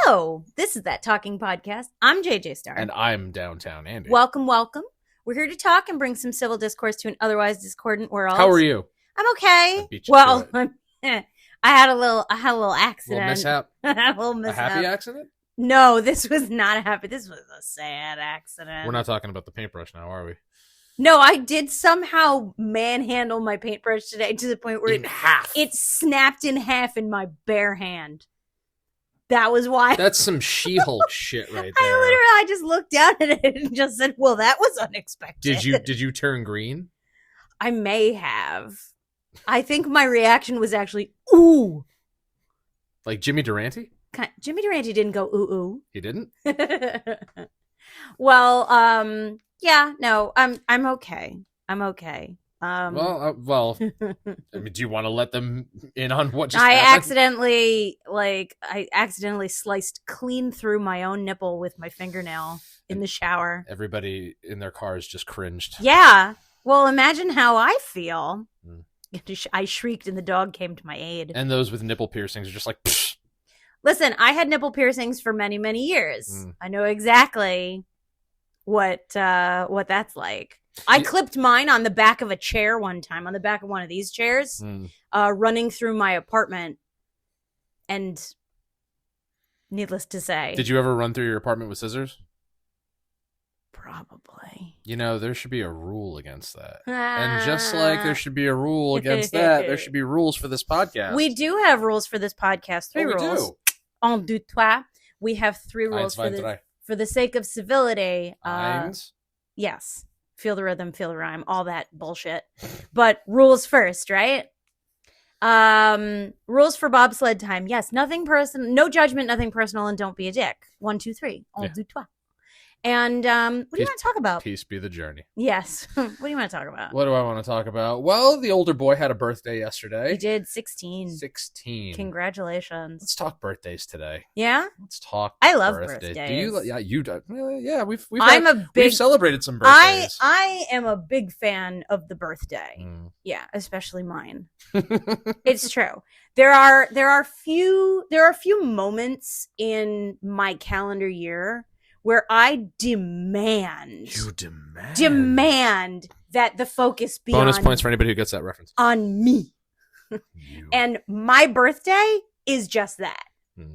Hello, this is That Talking Podcast. I'm JJ Starr. And I'm Downtown Andy. Welcome. We're here to talk and bring some civil discourse to an otherwise discordant world. How are you? I'm okay. I beat you to I had a little accident. A little mishap? A little mishap. A happy accident? No, this was not a happy. This was a sad accident. We're not talking about the paintbrush now, are we? No, I did somehow manhandle my paintbrush today to the point where it snapped in half in my bare hand. That was why. That's some She-Hulk shit right there. I just looked down at it and just said, well, that was unexpected. Did you turn green? I may have. I think my reaction was actually, ooh. Like Jimmy Durante? Jimmy Durante didn't go ooh ooh. He didn't? Well, yeah, no, I'm okay. I'm okay. Well, I mean, do you want to let them in on what just I happened? accidentally sliced clean through my own nipple with my fingernail in the shower. Everybody in their cars just cringed. Yeah. Well, imagine how I feel. I shrieked and the dog came to my aid. And those with nipple piercings are just like, pfft. Listen, I had nipple piercings for many, many years. I know exactly what that's like. I clipped mine on the back of a chair one time, on the back of one of these chairs, running through my apartment. And needless to say. Did you ever run through your apartment with scissors? Probably. You know, there should be a rule against that. And just like there should be a rule against that, there should be rules for this podcast. We do have rules for this podcast. Three rules. En deux, trois. We have 3 rules for the sake of civility. Yes. Feel the rhythm, feel the rhyme, all that bullshit. But rules first, right? Rules for bobsled time. Yes, nothing personal, no judgment, nothing personal, and don't be a dick. 1, 2, 3. En deux, trois. And what do you want to talk about? Peace be the journey. Yes. What do you want to talk about? What do I want to talk about? Well, the older boy had a birthday yesterday. He did. 16. 16. Congratulations. Let's talk birthdays today. Yeah? Let's talk I love birthdays. Do you? Yeah, you do. Yeah, we've celebrated some birthdays. birthdays. I am a big fan of the birthday. Yeah, especially mine. It's true. There are few moments in my calendar year where I demand that the focus be bonus points for anybody who gets that reference on me. And my birthday is just that.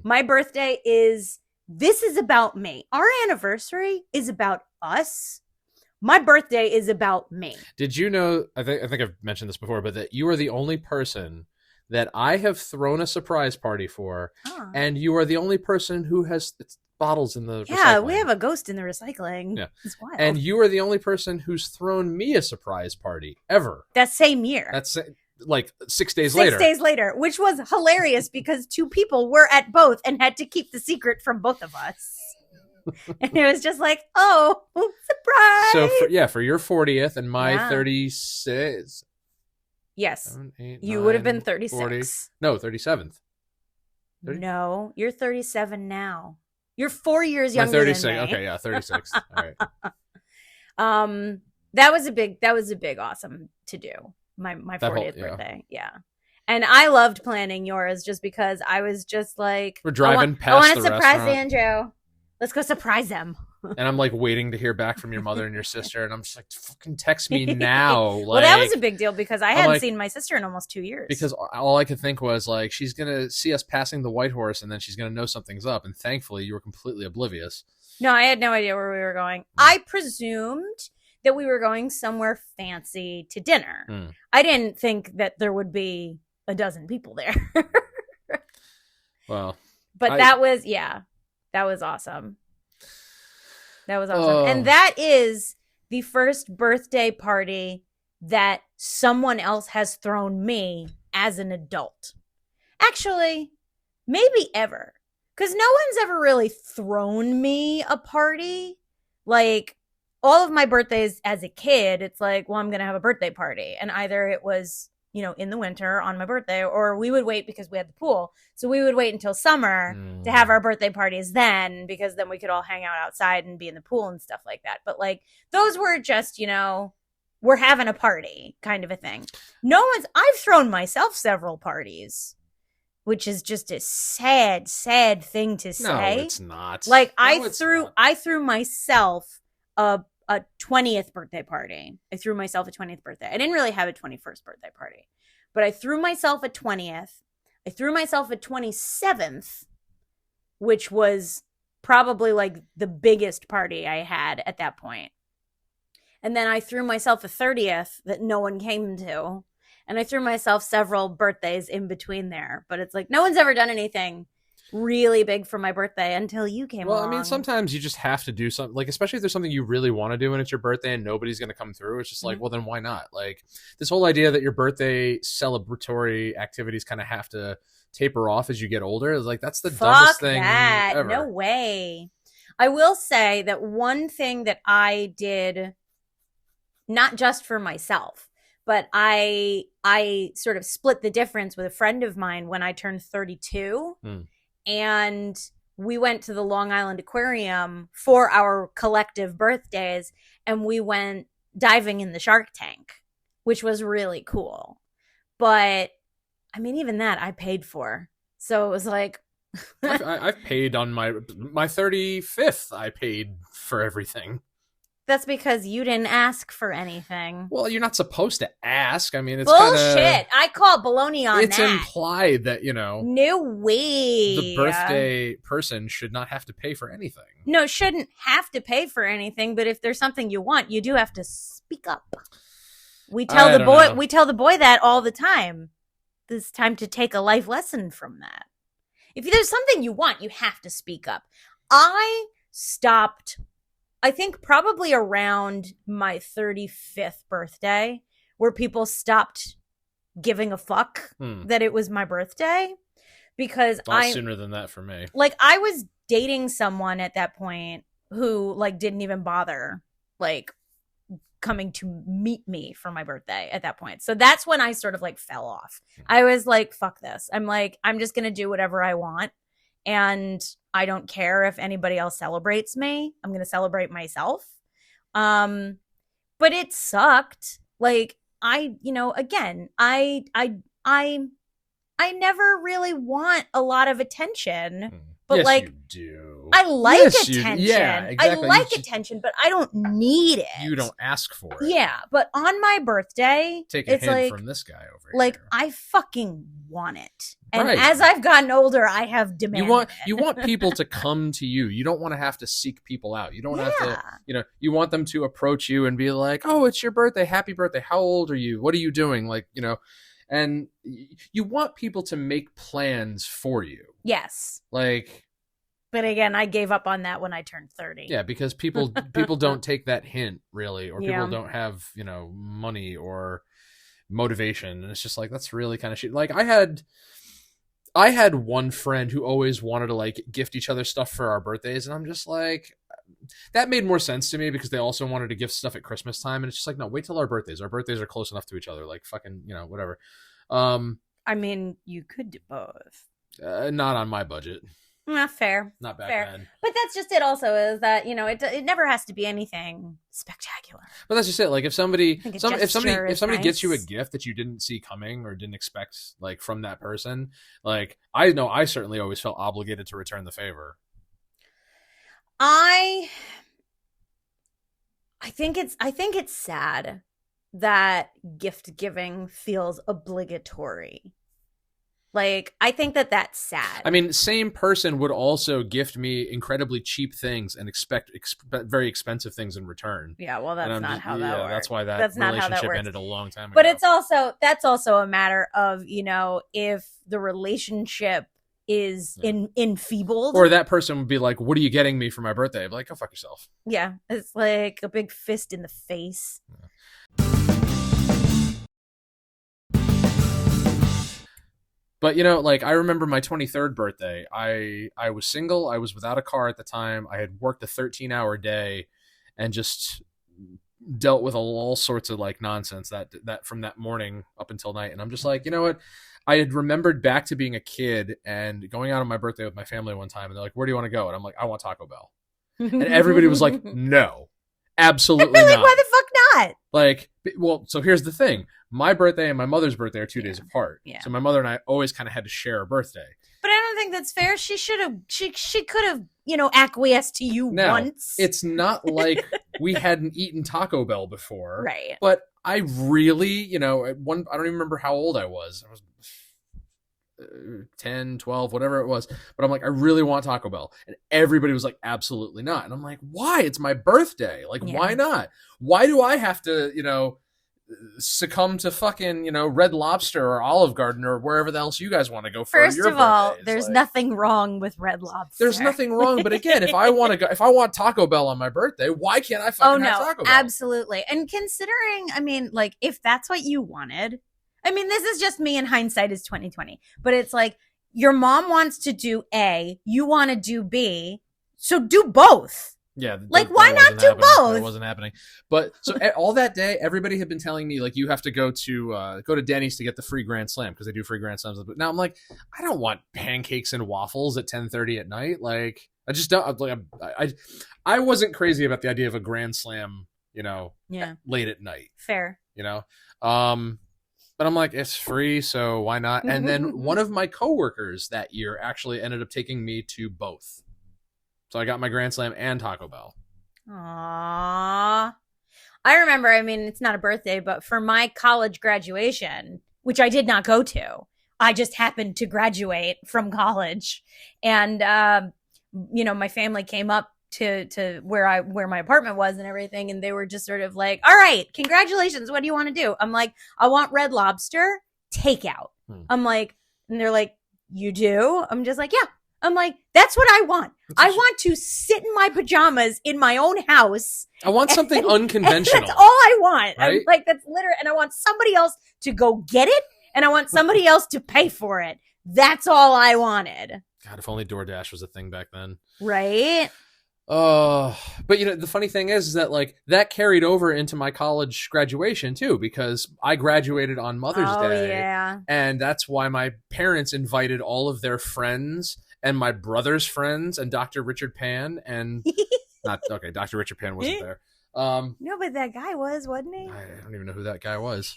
My birthday this is about me. Our anniversary is about us. My birthday is about me. Did you know, I think I've mentioned this before, but that you are the only person that I have thrown a surprise party for, and you are the only person who has bottles in the recycling. We have a ghost in the recycling. Yeah. It's wild. And you are the only person who's thrown me a surprise party ever. That same year. That's like 6 days later. 6 days later, which was hilarious because 2 people were at both and had to keep the secret from both of us. And it was just like, oh, surprise. So for your 40th and my 36. Yes. 7, 8, you 9, would have been 36. 40. No, 37th. 30? No, you're 37 now. You're 4 years younger than me. Okay, yeah, 36. All right. That was a big awesome to do. My 40th birthday. Yeah. And I loved planning yours just because I was just like, we're driving past the restaurant. I want to surprise Andrew. Let's go surprise him. And I'm like waiting to hear back from your mother and your sister, and I'm just like, fucking text me now. Well, that was a big deal because I hadn't seen my sister in almost 2 years. Because all I could think was like, she's gonna see us passing the White Horse, and then she's gonna know something's up. And thankfully, you were completely oblivious. No, I had no idea where we were going. I presumed that we were going somewhere fancy to dinner. I didn't think that there would be a dozen people there. Well, but that was awesome. That was awesome. And that is the first birthday party that someone else has thrown me as an adult. Actually, maybe ever. Because no one's ever really thrown me a party. Like, all of my birthdays as a kid, it's like, well, I'm going to have a birthday party. And either it was, in the winter on my birthday, or we would wait because we had the pool. So we would wait until summer to have our birthday parties then, because then we could all hang out outside and be in the pool and stuff like that. But like, those were just, we're having a party kind of a thing. I've thrown myself several parties. which is just a sad, sad thing to say. No, it's not. Like I threw myself a 20th birthday party. I threw myself a 20th birthday. I didn't really have a 21st birthday party, but I threw myself a 20th. I threw myself a 27th, which was probably like the biggest party I had at that point. And then I threw myself a 30th that no one came to. And I threw myself several birthdays in between there. But it's like, no one's ever done anything really big for my birthday until you came along. Well, I mean, sometimes you just have to do something, like, especially if there's something you really want to do and it's your birthday and nobody's going to come through. It's just like, well, then why not? Like, this whole idea that your birthday celebratory activities kind of have to taper off as you get older is like, that's the dumbest thing ever. No way. I will say that one thing that I did, not just for myself, but I sort of split the difference with a friend of mine when I turned 32. And we went to the Long Island Aquarium for our collective birthdays, and we went diving in the shark tank, which was really cool. But I mean, even that I paid for. So it was like I've paid on my 35th. I paid for everything. That's because you didn't ask for anything. Well, you're not supposed to ask. I mean, it's bullshit. I call baloney on it's that. It's implied that, you know, no way. The birthday person should not have to pay for anything. No, shouldn't have to pay for anything. But if there's something you want, you do have to speak up. We tell the boy that all the time. It's time to take a life lesson from that. If there's something you want, you have to speak up. I stopped, I think probably around my 35th birthday, where people stopped giving a fuck that it was my birthday. Because sooner than that for me. Like, I was dating someone at that point who, like, didn't even bother, like, coming to meet me for my birthday at that point. So that's when I sort of, like, fell off. I was like, fuck this. I'm like, I'm just going to do whatever I want. And I don't care if anybody else celebrates me. I'm going to celebrate myself. But it sucked. Like, I never really want a lot lot of attention. But yes, like, you do. I like attention. Yeah, exactly. I like attention, but I don't need it. You don't ask for it. Yeah, but on my birthday, take a hint from this guy over here. Like, I fucking want it. And as I've gotten older, I have demanded you want people to come to you. You don't want to have to seek people out. You don't have to, you want them to approach you and be like, oh, it's your birthday. Happy birthday. How old are you? What are you doing? Like, and you want people to make plans for you. Yes. Like, but again, I gave up on that when I turned 30. Yeah, because people don't take that hint, really, or people don't have, money or motivation, and it's just like, that's really kind of shit. Like, I had one friend who always wanted to, like, gift each other stuff for our birthdays, and I'm just like, that made more sense to me because they also wanted to gift stuff at Christmas time, and it's just like, no, wait till our birthdays. Our birthdays are close enough to each other, like, fucking, whatever. I mean, you could do both. Not on my budget. Fair. Not back then. But that's just it also, is that, it never has to be anything spectacular. But that's just it. Like, if somebody gets you a gift that you didn't see coming or didn't expect, like, from that person, like, I know I certainly always felt obligated to return the favor. I think it's sad that gift giving feels obligatory. Like, I think that's sad. I mean, same person would also gift me incredibly cheap things and expect very expensive things in return. Yeah, well, that's not how that works. That's why that relationship ended a long time ago. But that's also a matter of, if the relationship is enfeebled. Or that person would be like, what are you getting me for my birthday? I'd be like, go fuck yourself. Yeah, it's like a big fist in the face. Yeah. But, like, I remember my 23rd birthday. I was single. I was without a car at the time. I had worked a 13-hour day and just dealt with all sorts of, like, nonsense that from that morning up until night. And I'm just like, you know what? I had remembered back to being a kid and going out on my birthday with my family one time. And they're like, where do you want to go? And I'm like, I want Taco Bell. And everybody was like, no, absolutely not. Like, why the fuck not? Like, well, so here's the thing. My birthday and my mother's birthday are 2 days apart. Yeah. So my mother and I always kind of had to share a birthday. But I don't think that's fair. She should have, she could have, acquiesced to you once. It's not like we hadn't eaten Taco Bell before. Right. But I really, I don't even remember how old I was. I was 10, 12, whatever it was. But I'm like, I really want Taco Bell. And everybody was like, absolutely not. And I'm like, why? It's my birthday. Like, why not? Why do I have to, succumb to fucking, Red Lobster or Olive Garden or wherever else you guys want to go for First your of all, birthdays? there's nothing wrong with Red Lobster. There's nothing wrong. But again, if I want Taco Bell on my birthday, why can't I fucking have Taco Bell? Absolutely. And considering, if that's what you wanted, this is just me in hindsight is 2020, but it's like your mom wants to do A, you want to do B, so do both. Yeah. Why not do both? That wasn't happening. But so all that day, everybody had been telling me, like, you have to go to Denny's to get the free Grand Slam because they do free Grand Slams. But now I'm like, I don't want pancakes and waffles at 10:30 at night. Like, I just don't. Like, I wasn't crazy about the idea of a Grand Slam, late at night. Fair. But I'm like, it's free, so why not? And then one of my coworkers that year actually ended up taking me to both. So I got my Grand Slam and Taco Bell. Aww. I remember, it's not a birthday, but for my college graduation, which I did not go to, I just happened to graduate from college. And, my family came up to where my apartment was and everything. And they were just sort of like, all right, congratulations. What do you want to do? I'm like, I want Red Lobster takeout. I'm like, and they're like, you do? I'm just like, yeah. I'm like, that's what I want. I want to sit in my pajamas in my own house. I want something unconventional. That's all I want. Right? I'm like, that's literally, and I want somebody else to go get it, and I want somebody else to pay for it. That's all I wanted. God, if only DoorDash was a thing back then. Right? But the funny thing is that that carried over into my college graduation too, because I graduated on Mother's Day. Yeah. And that's why my parents invited all of their friends and my brother's friends and Dr. Richard Pan and Dr. Richard Pan wasn't there. No, but that guy wasn't he? I don't even know who that guy was.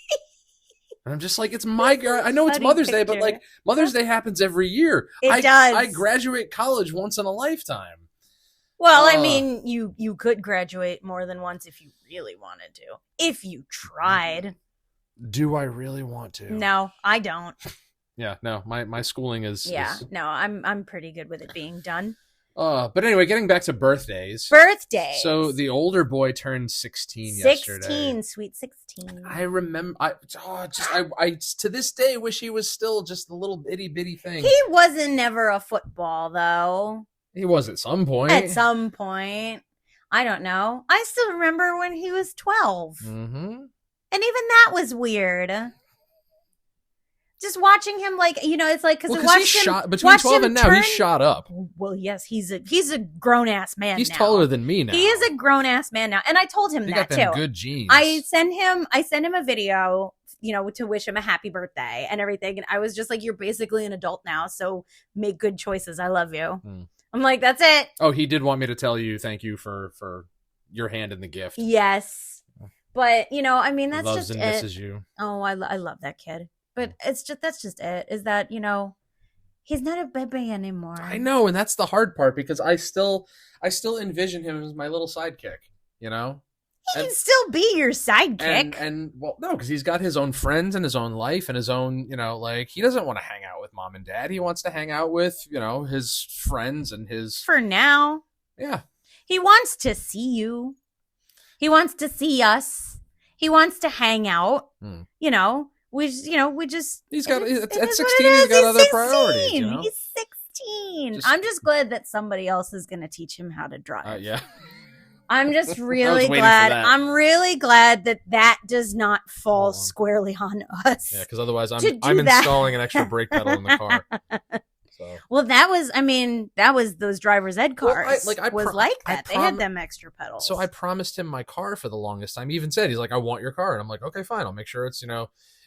And I'm just like, it's my girl. I know it's Mother's Day, but Mother's Day happens every year. It does. I graduate college once in a lifetime. Well, you could graduate more than once if you really wanted to. If you tried. Do I really want to? No, I don't. Yeah, no, my schooling is... Yeah, no, I'm pretty good with it being done. But anyway, getting back to birthdays. Birthdays. So the older boy turned 16 yesterday. 16, sweet 16. I remember, I to this day wish he was still just a little itty bitty thing. He wasn't never a football, though. He was at some point. At some point. I don't know. I still remember when he was 12. Mm-hmm. And even that was weird. Just watching him, it's like, because he's shot between 12 and now. He's shot up. Well, yes, he's a grown ass man. He's now. taller than me now. He is a grown ass man now, and I told him that got too. Good genes. I send him a video, to wish him a happy birthday and everything, and I was just like, "You're basically an adult now, so make good choices. I love you." I'm like, "That's it." Oh, he did want me to tell you thank you for your hand in the gift. Yes, but that's loves just and it. misses you. Oh, I love that kid. But that's just it. Is that, he's not a baby anymore. I know, and that's the hard part because I still envision him as my little sidekick, He can still be your sidekick. And well, no, because he's got his own friends and his own life and his own, he doesn't want to hang out with mom and dad. He wants to hang out with, his friends and his... For now. Yeah. He wants to see you. He wants to see us. He wants to hang out. We just... He's got... At 16, he's got other priorities, He's 16. I'm just glad that somebody else is going to teach him how to drive. Yeah. I'm just really glad. I'm really glad that does not fall squarely on us. Yeah, because otherwise I'm installing an extra brake pedal in the car. So. Well, that was those driver's ed cars. They had them extra pedals. So I promised him my car for the longest time. He even said, he's like, I want your car. And I'm like, okay, fine. I'll make sure it's,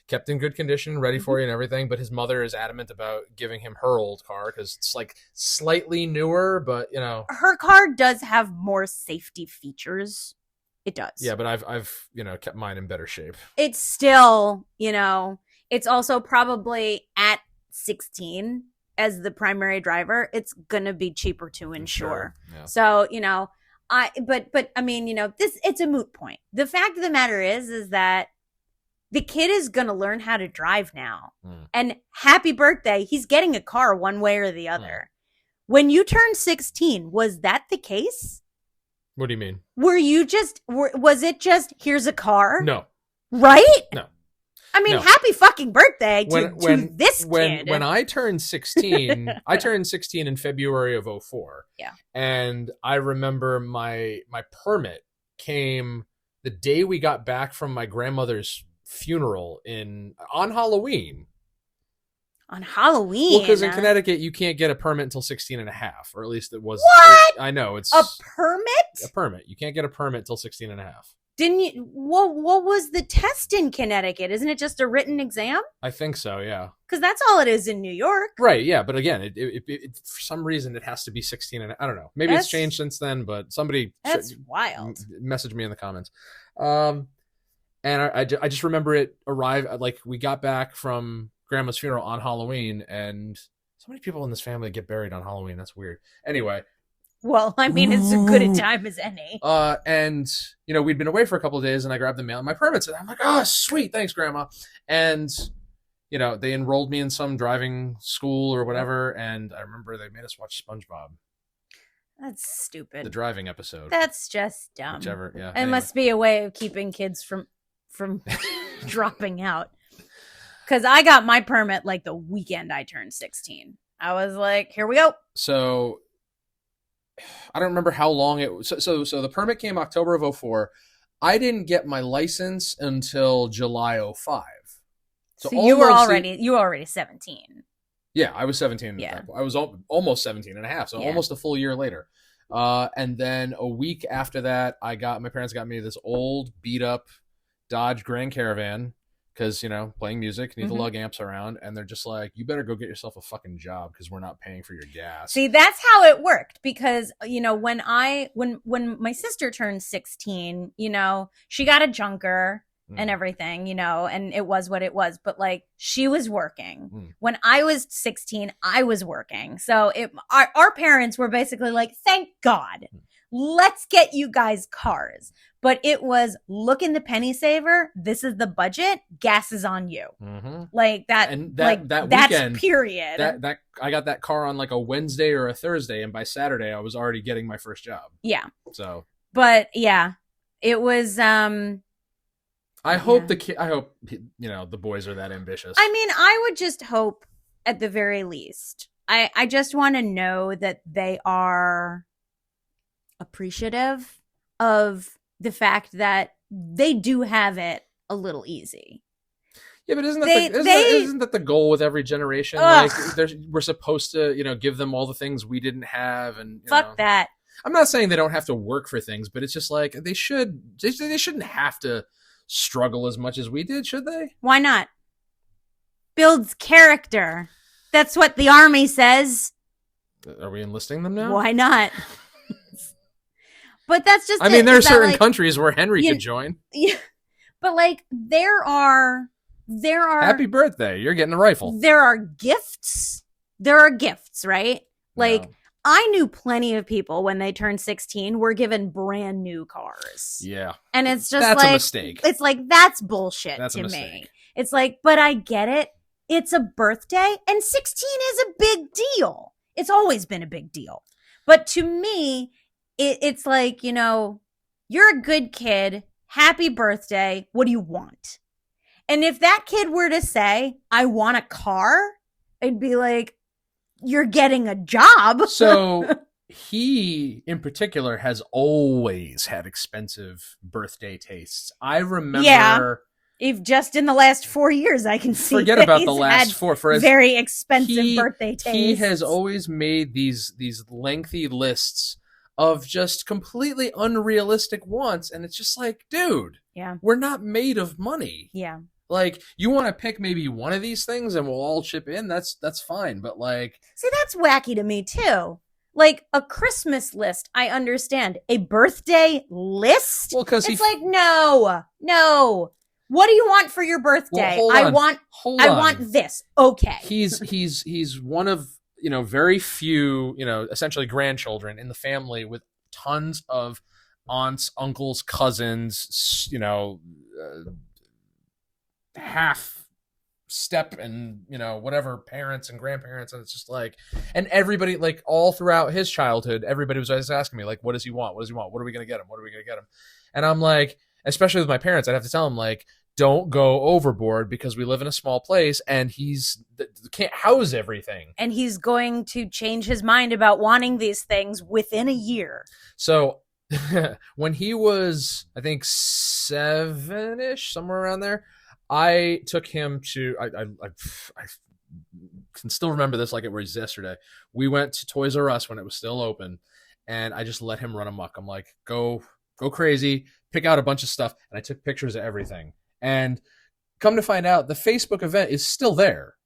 kept in good condition, ready for you and everything. But his mother is adamant about giving him her old car because it's slightly newer, but her car does have more safety features It does. Yeah, but I've kept mine in better shape. It's still, it's also probably at 16 as the primary driver, it's gonna be cheaper to insure. Sure. Yeah. So, but I mean, it's a moot point. The fact of the matter is that the kid is gonna learn how to drive now. And happy birthday, he's getting a car one way or the other. When you turned 16, was that the case? What do you mean? Was it just, here's a car? No. Right? No. I mean, happy fucking birthday to this kid. When I turned 16, I turned 16 in February of 2004. Yeah. And I remember my permit came the day we got back from my grandmother's funeral on Halloween. On Halloween? Well, because in Connecticut, you can't get a permit until 16 and a half, or at least it was. What? I know. It's a permit? A permit. You can't get a permit until 16 and a half. Didn't you? What was the test in Connecticut? Isn't it just a written exam? I think so, yeah. Because that's all it is in New York. Right, yeah. But again, it for some reason, it has to be 16 and I don't know. Maybe it's changed since then, but somebody. That's wild. Message me in the comments. And I just remember it arrived, like we got back from Grandma's funeral on Halloween, and so many people in this family get buried on Halloween. That's weird. Anyway. Well, I mean, it's as good a time as any. And, we'd been away for a couple of days, and I grabbed the mail and my permit said, I'm like, oh, sweet. Thanks, Grandma. And, they enrolled me in some driving school or whatever, and I remember they made us watch SpongeBob. That's stupid. The driving episode. That's just dumb. Whichever, yeah. It must be a way of keeping kids from dropping out. Because I got my permit like the weekend I turned 16. I was like, here we go. So I don't remember how long it was. So the permit came October of 2004. I didn't get my license until July 2005. So you were already 17. Yeah, I was 17. Yeah. I was almost 17 and a half. So almost a full year later. And then a week after that, my parents got me this old beat up Dodge Grand Caravan. Because, playing music, need the lug amps around. And they're just like, you better go get yourself a fucking job because we're not paying for your gas. See, that's how it worked. Because, when my sister turned 16, she got a junker and everything, and it was what it was. But, she was working. When I was 16, I was working. So our parents were basically like, thank God. Let's get you guys cars. But it was, look in the penny saver. This is the budget. Gas is on you. Like that. And that weekend, that's period. That I got that car on like a Wednesday or a Thursday, and by Saturday I was already getting my first job. Yeah. So. But yeah, it was. I hope the boys are that ambitious. I mean, I would just hope, at the very least, I just want to know that they are appreciative of the fact that they do have it a little easy. Yeah, but isn't that the goal with every generation? Ugh. Like we're supposed to, give them all the things we didn't have, and fuck that. I'm not saying they don't have to work for things, but it's just like they shouldn't have to struggle as much as we did, should they? Why not? Builds character. That's what the Army says. Are we enlisting them now? Why not? But that's just. I mean, there are certain countries where Henry could join. Yeah, but there are. Happy birthday! You're getting a rifle. There are gifts. There are gifts, right? No. I knew plenty of people when they turned 16 were given brand new cars. Yeah, and it's just that's a mistake. It's that's bullshit that's to a mistake. Me. It's but I get it. It's a birthday, and 16 is a big deal. It's always been a big deal, but to me. It's you're a good kid. Happy birthday. What do you want? And if that kid were to say, I want a car, I'd be like, you're getting a job. So he, in particular, has always had expensive birthday tastes. I remember... Yeah. If just in the last 4 years, I can see. Forget about the last 4. For very expensive birthday tastes. He has always made these lengthy lists of just completely unrealistic wants, and it's just like, dude, we're not made of money. Yeah. You want to pick maybe one of these things and we'll all chip in, that's fine, but see, that's wacky to me too. Like a Christmas list, I understand. A birthday list? Well, because it's like, no. What do you want for your birthday? Well, I want this. Okay. He's one of, very few, essentially grandchildren in the family with tons of aunts, uncles, cousins, half step and whatever parents and grandparents, and it's just like, and everybody, like, all throughout his childhood, everybody was always asking me, like, what does he want, what are we gonna get him, and I'm like, especially with my parents, I'd have to tell him, like, don't go overboard because we live in a small place and he's can't house everything, and he's going to change his mind about wanting these things within a year. So when he was, I think, 7-ish, somewhere around there, I took him to, I can still remember this like it was yesterday. We went to Toys R Us when it was still open, and I just let him run amok. I'm like, go crazy, pick out a bunch of stuff, and I took pictures of everything. And come to find out, the Facebook event is still there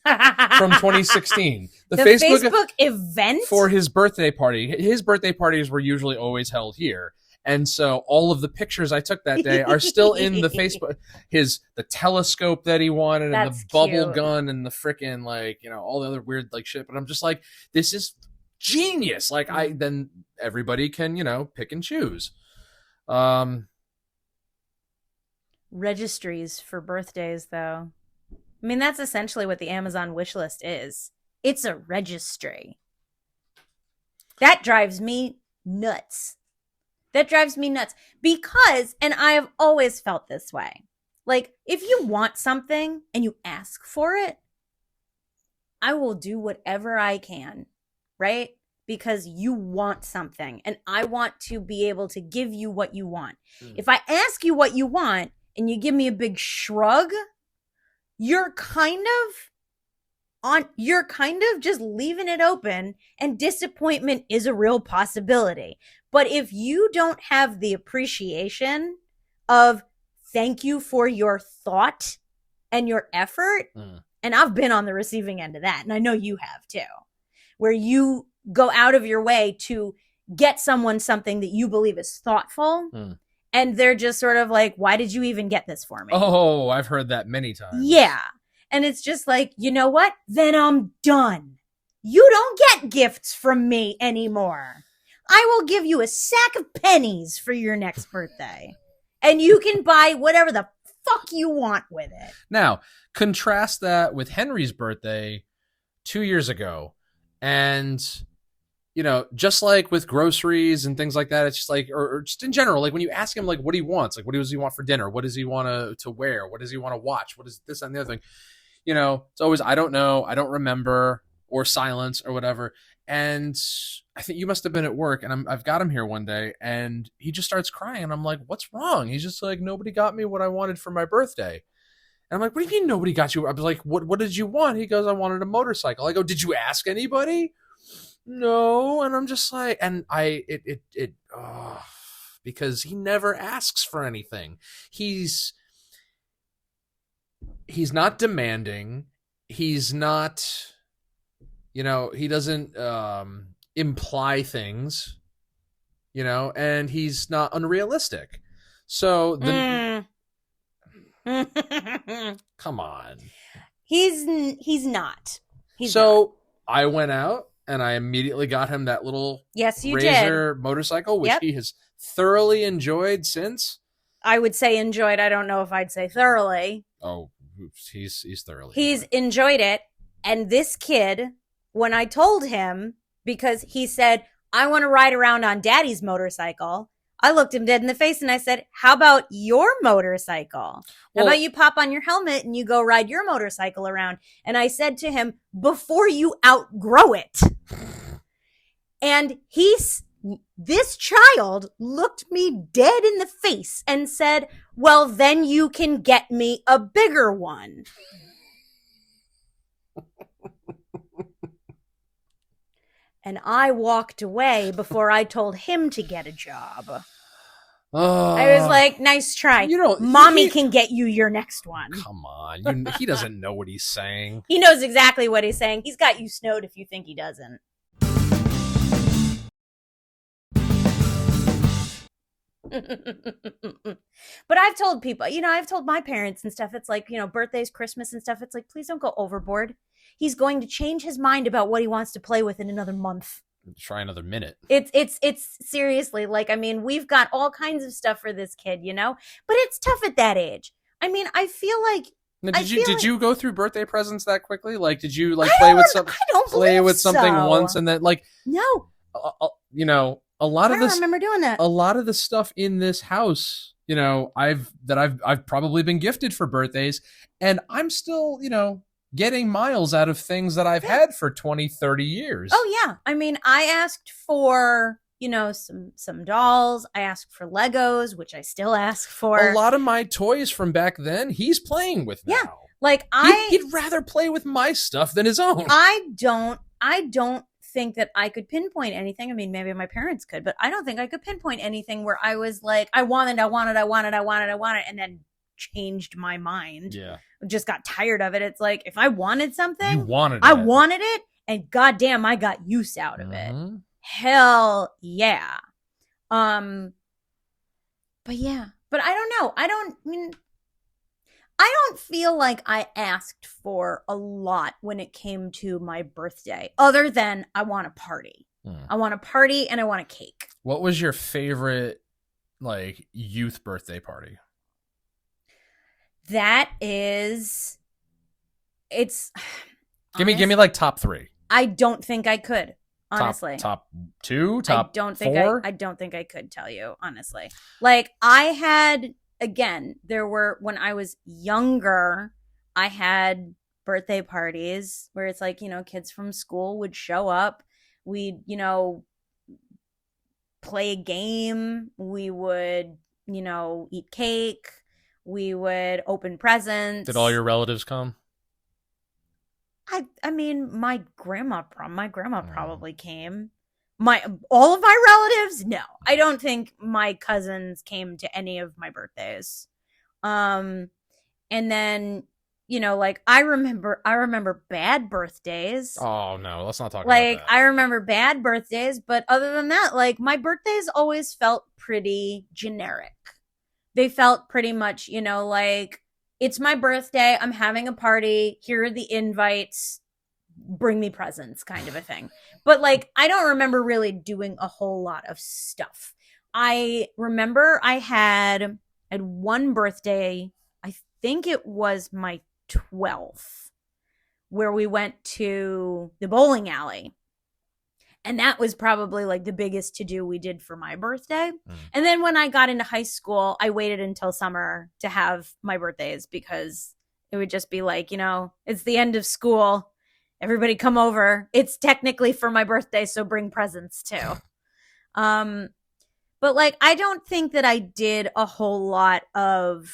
from 2016. The Facebook event? For his birthday party. His birthday parties were usually always held here. And so all of the pictures I took that day are still in the Facebook. The telescope that he wanted, and the bubble gun, and the frickin', like, all the other weird, like, shit. But I'm just like, this is genius. Like, then everybody can, pick and choose. Registries for birthdays, though. I mean, that's essentially what the Amazon wish list is. It's a registry. That drives me nuts. Because, and I have always felt this way, like, if you want something and you ask for it, I will do whatever I can, right? Because you want something and I want to be able to give you what you want. If I ask you what you want and you give me a big shrug, you're kind of just leaving it open, and disappointment is a real possibility. But if you don't have the appreciation of thank you for your thought and your effort, and I've been on the receiving end of that, and I know you have too, where you go out of your way to get someone something that you believe is thoughtful, and they're just sort of like, why did you even get this for me? Oh, I've heard that many times. Yeah. And it's just like, you know what? Then I'm done. You don't get gifts from me anymore. I will give you a sack of pennies for your next birthday. And you can buy whatever the fuck you want with it. Now, contrast that with Henry's birthday 2 years ago. And, just like with groceries and things like that, it's just like, or just in general, like when you ask him, like, what he wants, like, what does he want for dinner? What does he want to wear? What does he want to watch? What is this and the other thing? It's always, I don't know, I don't remember, or silence or whatever. And I think you must have been at work, and I've got him here one day, and he just starts crying, and I'm like, what's wrong? He's just like, nobody got me what I wanted for my birthday. And I'm like, what do you mean nobody got you? I was like, what did you want? He goes, I wanted a motorcycle. I go, did you ask anybody? No. And I'm just like, and because he never asks for anything. He's not demanding. He's not, he doesn't imply things, and he's not unrealistic. So come on. He's not. I went out and I immediately got him that little Razor motorcycle, which he has thoroughly enjoyed since. I would say enjoyed. I don't know if I'd say thoroughly. Oh, he's thoroughly. He's enjoyed it. And this kid, when I told him, because he said, I want to ride around on daddy's motorcycle, I looked him dead in the face and I said, how about your motorcycle? How about you pop on your helmet and you go ride your motorcycle around? And I said to him, before you outgrow it. And this child looked me dead in the face and said, well, then you can get me a bigger one. And I walked away before I told him to get a job. I was like, nice try. Mommy can get you your next one. Come on. He doesn't know what he's saying. He knows exactly what he's saying. He's got you snowed if you think he doesn't. But I've told people, I've told my parents and stuff, it's like, birthdays, Christmas and stuff, it's like, please don't go overboard. He's going to change his mind about what he wants to play with in another month. Try another minute. It's seriously, like, I mean, we've got all kinds of stuff for this kid, but it's tough at that age. I mean, I feel like now, did you go through birthday presents that quickly? Like, did you play with something once and then no, a lot of this. I remember doing that. A lot of the stuff in this house, I've probably been gifted for birthdays, and I'm still, getting miles out of things that I've had for 20, 30 years. Oh yeah, I mean, I asked for some dolls. I asked for Legos, which I still ask for. A lot of my toys from back then, he's playing with now. Yeah, like he'd rather play with my stuff than his own. I don't think that I could pinpoint anything. I mean, maybe my parents could, but I don't think I could pinpoint anything where I was like, I want it, and then changed my mind. Yeah, just got tired of it. It's like, if I wanted something, I wanted it, and goddamn, I got use out of it. Hell yeah. But I don't know. I don't feel like I asked for a lot when it came to my birthday, other than I want a party. I want a party and I want a cake. What was your favorite youth birthday party? It's give me like top 3. I don't think I could. Honestly, top 2, top 4. I don't think I could tell you, honestly. Like, I had, again, when I was younger, I had birthday parties where it's like, kids from school would show up. We'd, play a game. We would, eat cake. We would open presents. Did all your relatives come? I mean, my grandma probably came. All of my relatives? No. I don't think my cousins came to any of my birthdays. And then, I remember bad birthdays. Oh no, let's not talk about that. I remember bad birthdays, but other than that, my birthdays always felt pretty generic. They felt pretty much, it's my birthday, I'm having a party, here are the invites, bring me presents, kind of a thing. But I don't remember really doing a whole lot of stuff. I remember I had one birthday, I think it was my 12th, where we went to the bowling alley. And that was probably the biggest to-do we did for my birthday. And then when I got into high school, I waited until summer to have my birthdays, because it would just be it's the end of school. Everybody come over. It's technically for my birthday, so bring presents too. But I don't think that I did a whole lot of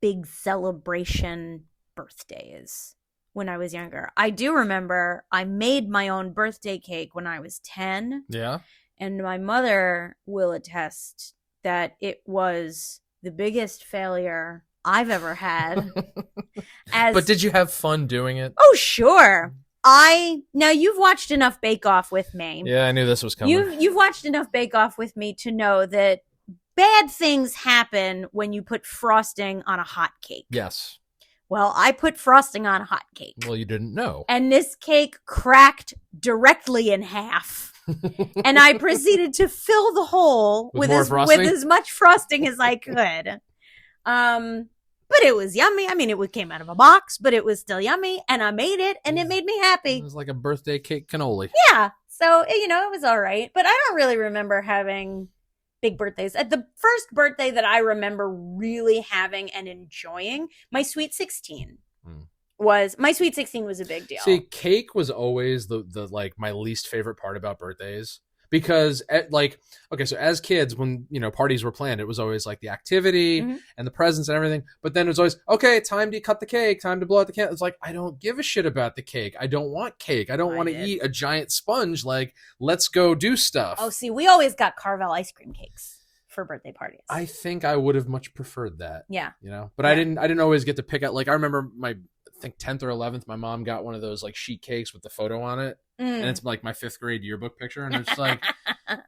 big celebration birthdays when I was younger. I do remember I made my own birthday cake when I was 10. Yeah. And my mother will attest that it was the biggest failure I've ever had. But did you have fun doing it? Oh, sure. Now you've watched enough Bake Off with me. Yeah, I knew this was coming. You've watched enough Bake Off with me to know that bad things happen when you put frosting on a hot cake. Yes. Well, I put frosting on a hot cake. Well, you didn't know. And this cake cracked directly in half. And I proceeded to fill the hole with as much frosting as I could. But it was yummy. I mean, it came out of a box, but it was still yummy. And I made it, and it made me happy. It was like a birthday cake cannoli. Yeah. So, it was all right. But I don't really remember having big birthdays. At the first birthday that I remember really having and enjoying, my Sweet 16 was a big deal. See, cake was always the my least favorite part about birthdays, because so as kids, when parties were planned, it was always the activity and the presents and everything, but then it was always, okay, time to cut the cake, time to blow out the candle. It's I don't give a shit about the cake. I don't want cake. I don't want to eat a giant sponge. Let's go do stuff. Oh, see, we always got Carvel ice cream cakes for birthday parties. I think I would have much preferred that. Yeah. But yeah. I didn't always get to pick out. I remember I think 10th or 11th, my mom got one of those sheet cakes with the photo on it. and it's like my 5th grade yearbook picture, and it's like,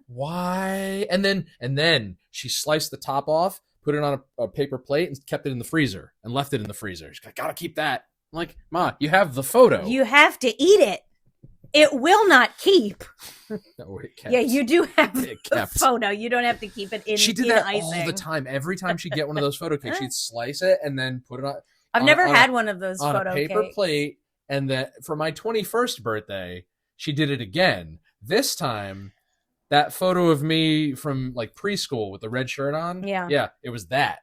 why? And then she sliced the top off, put it on a paper plate, and kept it in the freezer, and left it in the freezer. She's like, gotta keep that. I'm like, Ma, you have the photo. You have to eat it. It will not keep. No, it kept. Yeah, you do have the photo. You don't have to keep it in. She did that all the time. Every time she'd get one of those photo cakes, she'd slice it and then put it on. I've never had one of those on photo a paper cakes. plate. And then for my 21st birthday, she did it again. This time, that photo of me from like preschool with the red shirt on. Yeah, it was that.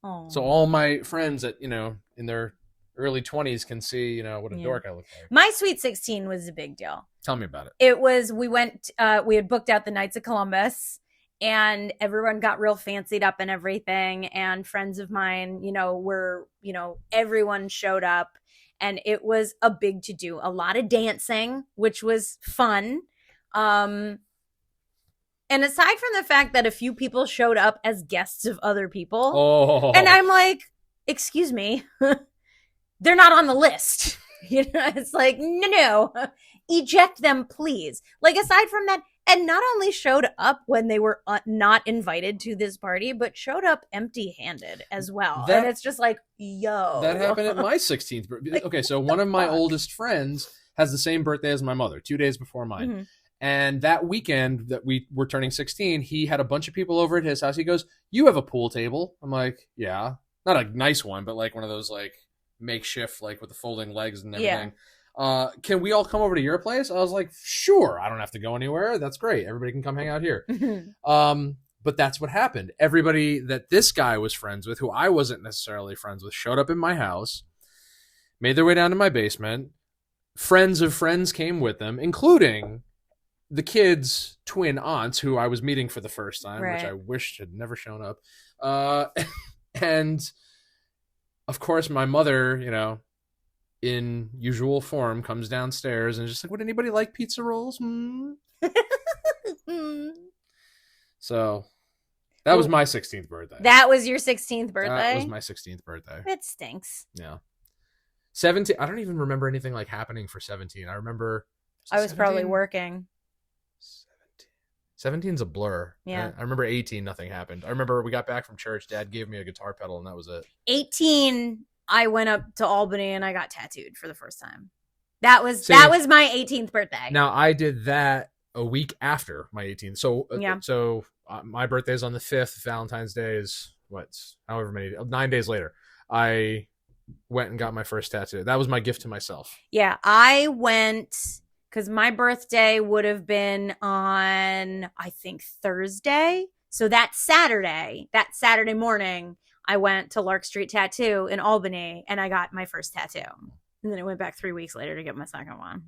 Aww. So all my friends that in their early 20s can see, what a dork I look like. My Sweet 16 was a big deal. Tell me about it. It was, we had booked out the Knights of Columbus, and everyone got real fancied up and everything. And friends of mine, everyone showed up, and it was a big to-do. A lot of dancing, which was fun. And aside from the fact that a few people showed up as guests of other people, and I'm like, excuse me, they're not on the list. It's like, no, eject them, please. Like, aside from that, and not only showed up when they were not invited to this party, but showed up empty-handed as well. And it's just like, yo. That happened at my 16th birthday. Like, okay, so one of my oldest friends has the same birthday as my mother, 2 days before mine. Mm-hmm. And that weekend that we were turning 16, he had a bunch of people over at his house. He goes, you have a pool table? I'm like, yeah. Not a nice one, but like one of those like makeshift, like with the folding legs and everything. Yeah. Can we all come over to your place? I was like, sure. I don't have to go anywhere. That's great. Everybody can come hang out here. But that's what happened. Everybody that this guy was friends with, who I wasn't necessarily friends with, showed up in my house, made their way down to my basement. Friends of friends came with them, including the kids' twin aunts, who I was meeting for the first time, right, which I wished had never shown up. And of course, my mother, in usual form, comes downstairs and is just like, would anybody like pizza rolls? So that was my 16th birthday. That was your 16th birthday? That was my 16th birthday. It stinks. Yeah. 17. I don't even remember anything like happening for 17. I remember. I was 17? Probably working. 17's a blur. Yeah. I remember 18, nothing happened. I remember we got back from church. Dad gave me a guitar pedal, and that was it. 18, I went up to Albany and I got tattooed for the first time. That was my 18th birthday. Now, I did that a week after my 18th. So, my birthday is on the 5th. Valentine's Day is however many, 9 days later. I went and got my first tattoo. That was my gift to myself. Yeah, I went, because my birthday would have been on, I think, Thursday. So that Saturday morning, I went to Lark Street Tattoo in Albany, and I got my first tattoo. And then I went back 3 weeks later to get my second one.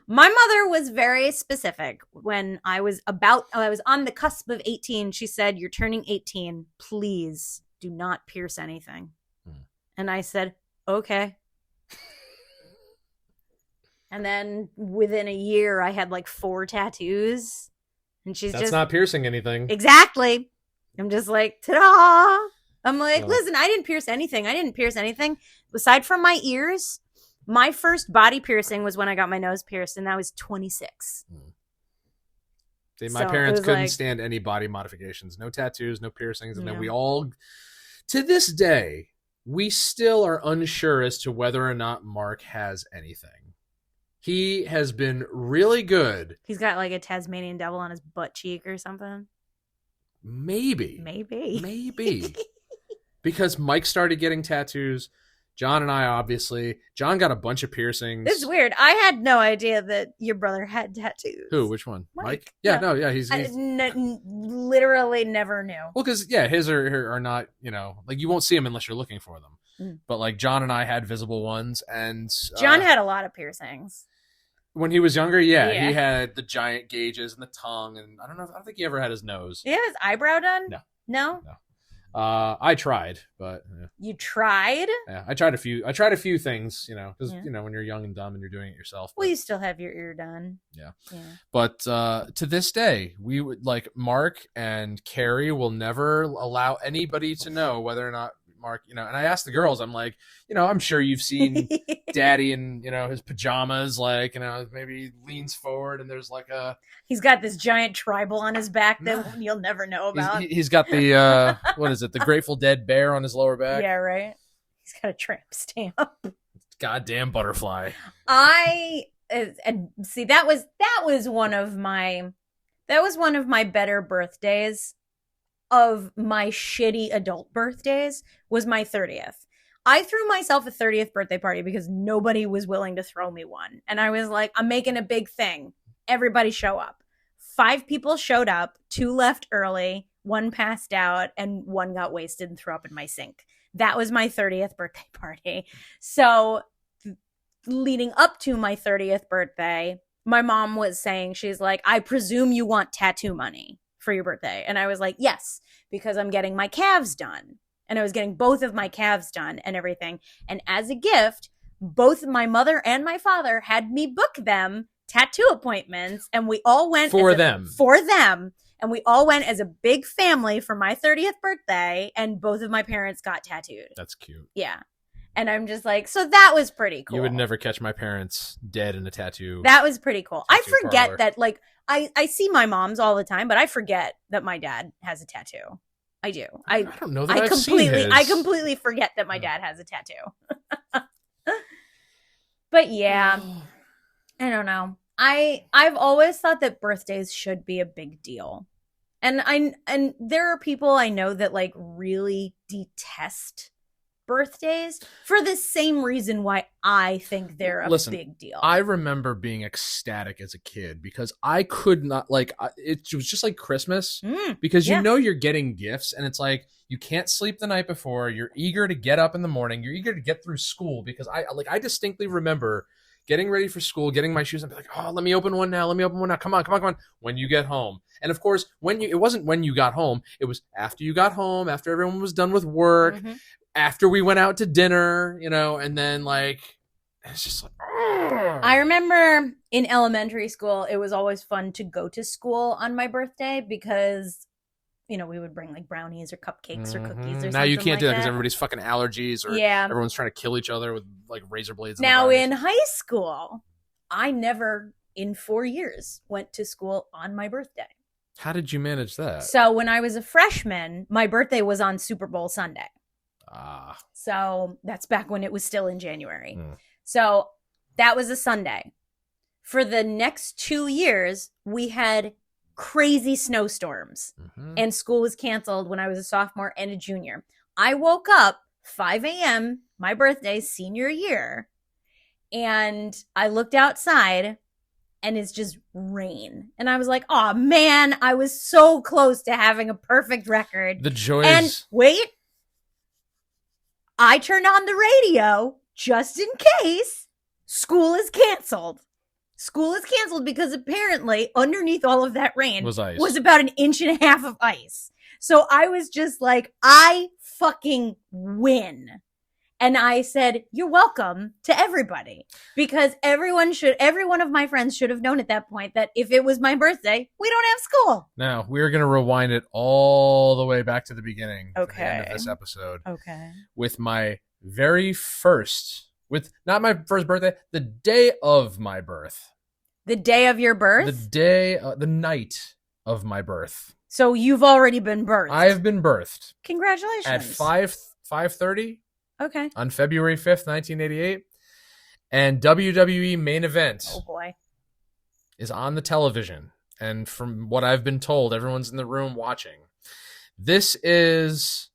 My mother was very specific. When I was on the cusp of 18, she said, you're turning 18. Please do not pierce anything. And I said, okay. And then within a year, I had like 4 tattoos. And that's not piercing anything. Exactly. I'm just like, ta-da. I'm like, listen, I didn't pierce anything. Aside from my ears, my first body piercing was when I got my nose pierced, and that was 26. See, my parents couldn't stand any body modifications. No tattoos, no piercings. And then we all, to this day, we still are unsure as to whether or not Mark has anything. He has been really good. He's got like a Tasmanian devil on his butt cheek or something. Maybe. Because Mike started getting tattoos. John and I, obviously. John got a bunch of piercings. This is weird. I had no idea that your brother had tattoos. Who? Which one? Mike? Yeah, no, yeah. He's literally never knew. Well, because, his are not, like you won't see them unless you're looking for them. But like John and I had visible ones, and John had a lot of piercings. When he was younger, he had the giant gauges and the tongue, and I don't think he ever had his nose. Yeah, his eyebrow done? No. I tried, but you tried? Yeah, I tried a few things, because when you're young and dumb and you're doing it yourself. Well, you still have your ear done. Yeah. But to this day, we would like Mark and Carrie will never allow anybody to know whether or not Mark, and I asked the girls, I'm like, I'm sure you've seen Daddy in, his pajamas, like, maybe leans forward and there's like he's got this giant tribal on his back that you'll never know about. He's got the, what is it? The Grateful Dead bear on his lower back. Yeah, right. He's got a tramp stamp. Goddamn butterfly. And see, that was one of my better birthdays of my shitty adult birthdays, was my 30th. I threw myself a 30th birthday party because nobody was willing to throw me one. And I was like, I'm making a big thing. Everybody show up. 5 people showed up, 2 left early, 1 passed out, and 1 got wasted and threw up in my sink. That was my 30th birthday party. So leading up to my 30th birthday, my mom was saying, she's like, I presume you want tattoo money for your birthday. And I was like, yes, because I'm getting my calves done. And I was getting both of my calves done and everything. And as a gift, both my mother and my father had me book them tattoo appointments. And we all went for them. And we all went as a big family for my 30th birthday. And both of my parents got tattooed. That's cute. Yeah. And I'm just like, so that was pretty cool. You would never catch my parents dead in a tattoo. That was pretty cool. I forget parlor. That, like, I see my mom's all the time, but I forget that my dad has a tattoo. I do. I don't know that I've seen his. I completely forget that my dad has a tattoo. But yeah, I don't know. I've always thought that birthdays should be a big deal. And there are people I know that like really detest birthdays for the same reason why I think they're a big deal. I remember being ecstatic as a kid because I could not, like, it was just like Christmas because you're getting gifts and it's like you can't sleep the night before. You're eager to get up in the morning. You're eager to get through school because I distinctly remember getting ready for school, getting my shoes and be like, oh, let me open one now. Come on. When you get home. And of course, it wasn't when you got home. It was after you got home, after everyone was done with work. Mm-hmm. After we went out to dinner, and then like, it's just like, oh. I remember in elementary school, it was always fun to go to school on my birthday because, we would bring like brownies or cupcakes or cookies or something. Now you can't like do that because everybody's fucking allergies or everyone's trying to kill each other with like razor blades. Now in high school, I never in 4 years went to school on my birthday. How did you manage that? So when I was a freshman, my birthday was on Super Bowl Sunday. So that's back when it was still in January. So that was a Sunday. For the next 2 years, we had crazy snowstorms and school was canceled when I was a sophomore and a junior. I woke up 5 a.m., my birthday, senior year, and I looked outside and it's just rain. And I was like, oh man, I was so close to having a perfect record. The joys. And wait. I turned on the radio just in case school is canceled. School is canceled because apparently underneath all of that rain was about 1.5 inches of ice. So I was just like, I fucking win. And I said, you're welcome to everybody. Because every one of my friends should have known at that point that if it was my birthday, we don't have school. Now, we're going to rewind it all the way back to the beginning. Okay. The end of this episode. Okay. With my very first, not my first birthday, the day of my birth. The day of your birth? The night of my birth. So you've already been birthed. I've been birthed. Congratulations. At 5:30. Okay. On February 5th, 1988. And WWE main event. Oh, boy. Is on the television. And from what I've been told, everyone's in the room watching. This is,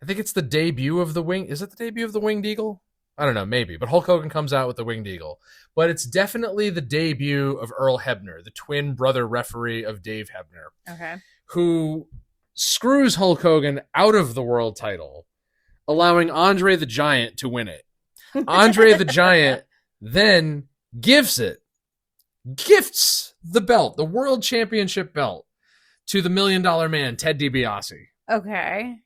I think it's the debut of the Wing. Is it the debut of the Winged Eagle? I don't know, maybe. But Hulk Hogan comes out with the Winged Eagle. But it's definitely the debut of Earl Hebner, the twin brother referee of Dave Hebner. Okay. Who screws Hulk Hogan out of the world title, allowing Andre the Giant to win it. Andre the Giant then gifts the belt, the world championship belt, to the $1 Million Man, Ted DiBiase. Okay.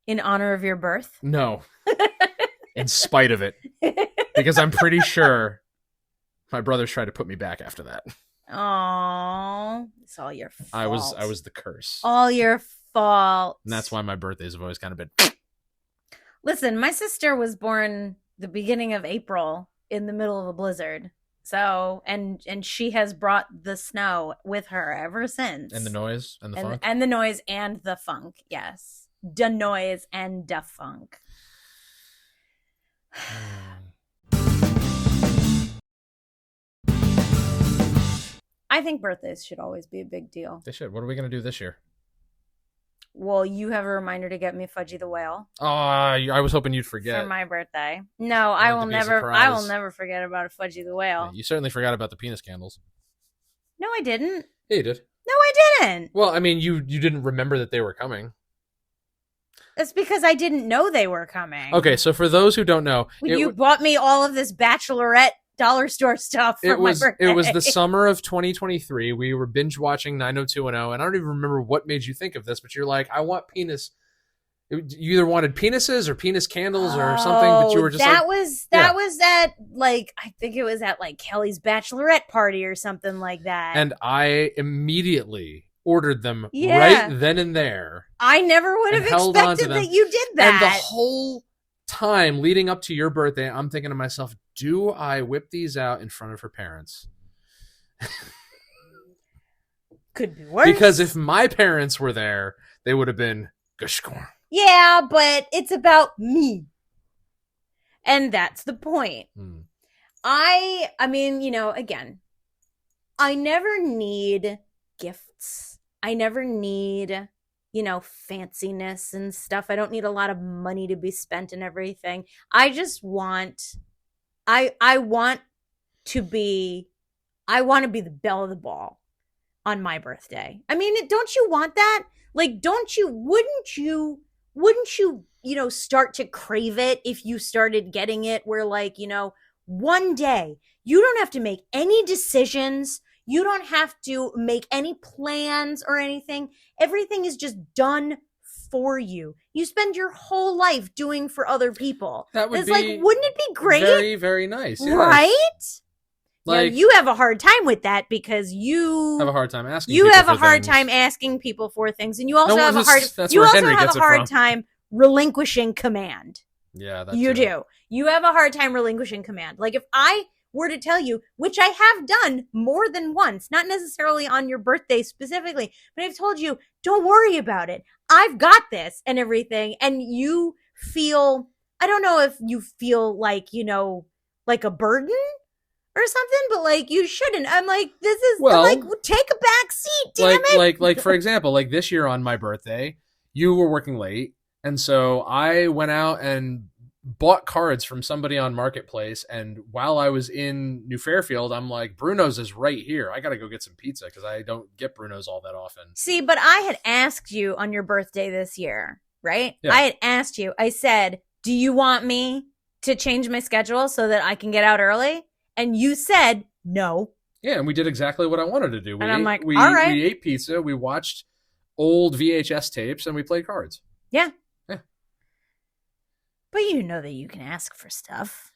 In honor of your birth? No. In spite of it. Because I'm pretty sure my brothers tried to put me back after that. Oh, it's all your fault. I was the curse. All your fault. And that's why my birthdays have always kind of been. Listen, my sister was born the beginning of April in the middle of a blizzard. So, and she has brought the snow with her ever since. And the noise and the funk. And the noise and the funk, yes. The noise and the funk. I think birthdays should always be a big deal. They should. What are we going to do this year? Well, you have a reminder to get me Fudgy the Whale. Oh, I was hoping you'd forget. For my birthday. No, I will never forget about a Fudgy the Whale. You certainly forgot about the penis candles. No, I didn't. Yeah, you did. No, I didn't. Well, I mean, you didn't remember that they were coming. That's because I didn't know they were coming. Okay, so for those who don't know... You bought me all of this Bachelorette dollar store stuff for my birthday. It was the summer of 2023. We were binge watching 90210, and I don't even remember what made you think of this, but you're like, I want penis. You either wanted penises or penis candles or something, but you were just that was at, like, I think it was at, like, Kelly's bachelorette party or something like that. And I immediately ordered them right then and there. I never would have expected that you did that. And the whole time leading up to your birthday, I'm thinking to myself, do I whip these out in front of her parents? Could be worse. Because if my parents were there, they would have been gushcorn. Yeah, but it's about me. And that's the point. I mean, you know, again, I never need gifts. I never need, you know, fanciness and stuff. I don't need a lot of money to be spent and everything. I just want, I want to be the belle of the ball on my birthday. I mean, don't you want that? Like, wouldn't you, you know, start to crave it if you started getting it where, like, you know, one day you don't have to make any decisions. You don't have to make any plans or anything. Everything is just done for you. You spend your whole life doing for other people. That would it's like, wouldn't it be great? Very, very nice. Yes. Right? Like, now, you have a hard time with that because you have a hard time asking. You have a hard time asking people for things, and you also have a hard time relinquishing command. Yeah, you do. You have a hard time relinquishing command. Like, if I were to tell you, which I have done more than once, not necessarily on your birthday specifically, but I've told you, don't worry about it. I've got this and everything. And you feel, I don't know if you feel like, you know, like a burden or something, but like you shouldn't. I'm like, this is like, take a back seat, damn it. Like for example, like this year on my birthday, you were working late. And so I went out and bought cards from somebody on Marketplace, and while I was in New Fairfield, I'm like, Bruno's is right here. I gotta go get some pizza because I don't get Bruno's all that often. See, but I had asked you on your birthday this year, right? Yeah. I had asked you, I said, do you want me to change my schedule so that I can get out early? And you said no. Yeah, and we did exactly what I wanted to do. I'm like, all right. We ate pizza, we watched old VHS tapes, and we played cards. Yeah. But you know that you can ask for stuff.